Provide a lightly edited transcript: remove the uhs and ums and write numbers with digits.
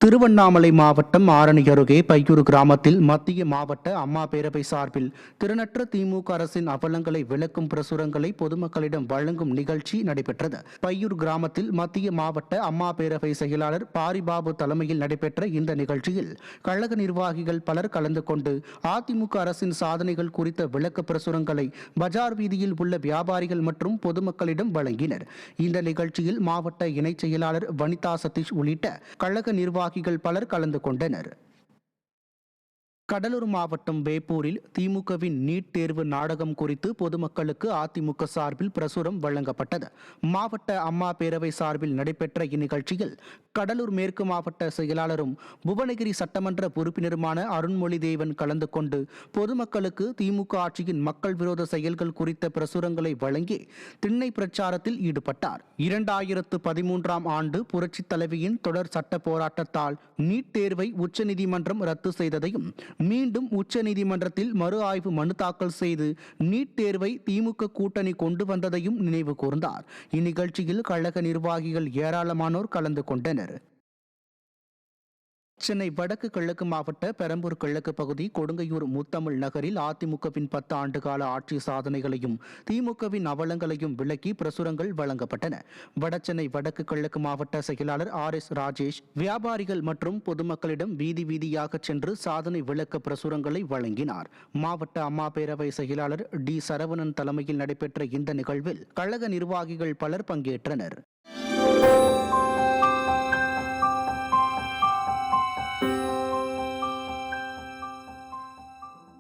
திருவண்ணாமலை மாவட்டம் ஆரணி அருகே பையூர் கிராமத்தில் மத்திய மாவட்ட அம்மா பேரவை சார்பில் திறனற்ற திமுக அரசின் அவலங்களை விளக்கும் பிரசுரங்களை பொதுமக்களிடம் வழங்கும் நிகழ்ச்சி நடைபெற்றது. பையூர் கிராமத்தில் மத்திய மாவட்ட அம்மா பேரவை செயலாளர் பாரிபாபு தலைமையில் நடைபெற்ற இந்த நிகழ்ச்சியில் கழக நிர்வாகிகள் பலர் கலந்து கொண்டு அதிமுக அரசின் சாதனைகள் குறித்த விளக்க பிரசுரங்களை பஜார் வீதியில் உள்ள வியாபாரிகள் மற்றும் பொதுமக்களிடம் வழங்கினர். இந்த நிகழ்ச்சியில் மாவட்ட இணைச் செயலாளர் வனிதா சதீஷ் உள்ளிட்ட கழக நிர்வாகிகள் பலர் கலந்து கொண்டனர். கடலூர் மாவட்டம் வேப்பூரில் திமுகவின் நீட் தேர்வு நாடகம் குறித்து பொதுமக்களுக்கு அதிமுக சார்பில் பிரசுரம் வழங்கப்பட்டது. மாவட்ட அம்மா பேரவை சார்பில் நடைபெற்ற இந்நிகழ்ச்சியில் கடலூர் மேற்கு மாவட்ட செயலாளரும் புவனகிரி சட்டமன்ற உறுப்பினருமான அருண்மொழி தேவன் கலந்து கொண்டு பொதுமக்களுக்கு திமுக ஆட்சியின் மக்கள் விரோத செயல்கள் குறித்த பிரசுரங்களை வழங்கி திண்ணை பிரச்சாரத்தில் ஈடுபட்டார். 2013ஆம் ஆண்டு புரட்சித் தலைவியின் தொடர் சட்ட போராட்டத்தால் நீட் தேர்வை உச்சநீதிமன்றம் ரத்து செய்ததையும் மீண்டும் உச்சநீதிமன்றத்தில் மறு ஆய்வு மனு தாக்கல் செய்து நீட் தேர்வை திமுக கூட்டணி கொண்டு வந்ததையும் நினைவு கூர்ந்தார். இந்நிகழ்ச்சியில் கழக நிர்வாகிகள் ஏராளமானோர் கலந்து கொண்டனர். சென்னை வடக்கு கிழக்கு மாவட்ட பெரம்பூர் கிழக்கு பகுதி கொடுங்கையூர் முத்தமிழ் நகரில் அதிமுகவின் 10 ஆண்டுகால ஆட்சி சாதனைகளையும் திமுகவின் அவலங்களையும் விளக்கி பிரசுரங்கள் வழங்கப்பட்டன. வடசென்னை வடக்கு கிழக்கு மாவட்ட செயலாளர் RS ராஜேஷ் வியாபாரிகள் மற்றும் பொதுமக்களிடம் வீதி வீதியாக சென்று சாதனை விளக்க பிரசுரங்களை வழங்கினார். மாவட்ட அம்மா பேரவை செயலாளர் D சரவணன் தலைமையில் நடைபெற்ற இந்த நிகழ்வில் கழக நிர்வாகிகள் பலர் பங்கேற்றனர்.